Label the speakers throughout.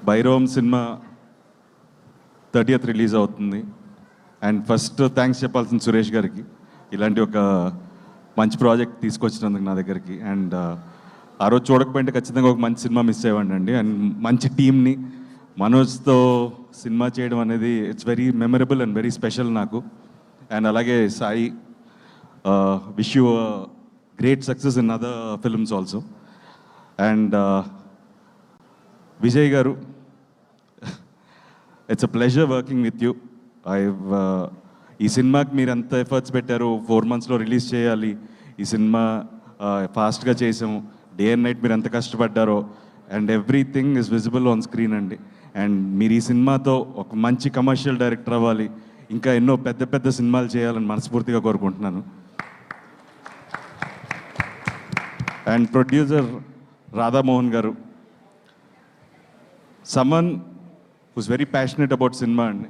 Speaker 1: Bhairavam cinema 30th release అవుతుంది. And first thanks చెప్పాల్సిన సురేష్ గారికి ఇలాంటి ఒక మంచి ప్రాజెక్ట్ తీసుకొచ్చినందుకు నా దగ్గరికి. అండ్ ఆ రోజు చూడకపోయింటే ఖచ్చితంగా ఒక మంచి సినిమా మిస్ అయ్యేవాడిని అండి. అండ్ మంచి టీమ్ని మనోజ్తో సినిమా చేయడం అనేది it's very memorable and very special నాకు. అండ్ అలాగే Sai, wish you great success in other films also. And Vijay garu, it's a pleasure working with you. ఈ సినిమాకి మీరు ఎంత ఎఫర్ట్స్ పెట్టారు, 4 monthsలో రిలీజ్ చేయాలి, ఈ సినిమా ఫాస్ట్గా చేసాము, డే అండ్ నైట్ మీరు ఎంత కష్టపడ్డారో, and everything is visible on screen అండి. అండ్ మీరు ఈ సినిమాతో ఒక మంచి కమర్షియల్ డైరెక్టర్ అవ్వాలి, ఇంకా ఎన్నో పెద్ద పెద్ద సినిమాలు చేయాలని మనస్ఫూర్తిగా కోరుకుంటున్నాను. And producer Radhamohan garu, someone who's very passionate about cinema అండి.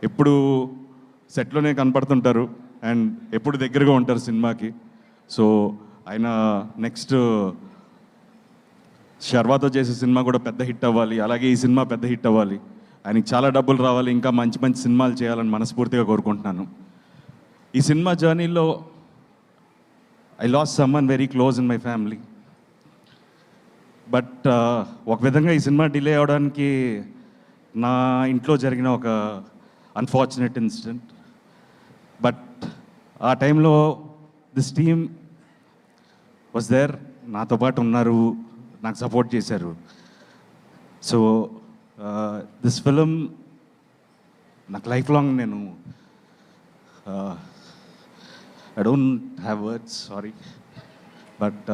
Speaker 1: ఎప్పుడు సెట్లోనే కనపడుతుంటారు అండ్ ఎప్పుడు దగ్గరగా ఉంటారు సినిమాకి. సో ఆయన నెక్స్ట్ శర్వాతో చేసే సినిమా కూడా పెద్ద హిట్ అవ్వాలి, అలాగే ఈ సినిమా పెద్ద హిట్ అవ్వాలి, ఆయనకి చాలా డబ్బులు రావాలి, ఇంకా మంచి మంచి సినిమాలు చేయాలని మనస్ఫూర్తిగా కోరుకుంటున్నాను. ఈ సినిమా జర్నీలో I last someone very close in my family. But ఒక విధంగా ఈ సినిమా డిలే అవడానికి నా ఇంట్లో జరిగిన ఒక అన్ఫార్చునేట్ ఇన్సిడెంట్. బట్ ఆ టైంలో దిస్ టీమ్ వాజ్ దేర్, నాతో పాటు ఉన్నారు, నాకు సపోర్ట్ చేశారు. సో దిస్ ఫిలిం నాకు లైఫ్ లాంగ్ నేను I don't have words, sorry. But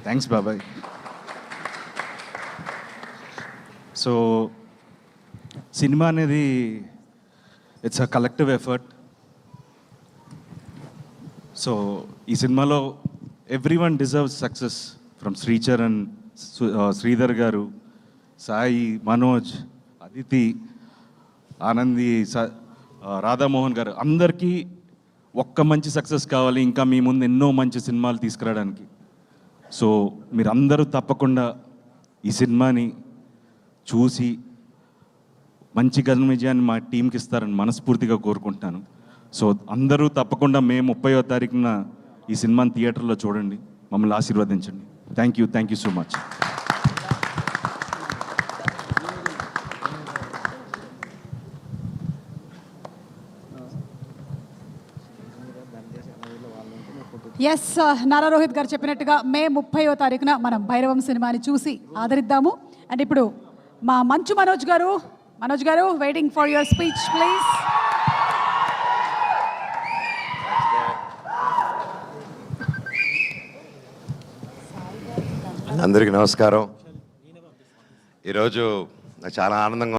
Speaker 1: thanks బాబాయ్. సో సినిమా అనేది it's a collective effort. So ఈ సినిమాలో every one deserves success, from Sricharan, Sridhar గారు, సాయి, మనోజ్, అదితి, ఆనంది, రాధామోహన్ గారు, అందరికీ ఒక్క మంచి సక్సెస్ కావాలి, ఇంకా మీ ముందు ఎన్నో మంచి సినిమాలు తీసుకురావడానికి. సో మీరందరూ తప్పకుండా ఈ సినిమాని చూసి మంచి ఘన విజయాన్ని మా టీంకి ఇస్తారని మనస్ఫూర్తిగా కోరుకుంటున్నాను. సో అందరూ తప్పకుండా మే 30వ తారీఖున ఈ సినిమాని థియేటర్లో చూడండి, మమ్మల్ని ఆశీర్వదించండి. Thank you so much.
Speaker 2: Yes, Nara Rohit garu చెప్పినట్టుగా మే 30వ తారీఖున మనం భైరవం సినిమాని చూసి ఆదరిద్దాము. అండ్ ఇప్పుడు మా మంచు మనోజ్ గారు waiting for your speech please.
Speaker 3: అందరికీ నమస్కారం. ఈరోజు నాకు చాలా ఆనందంగా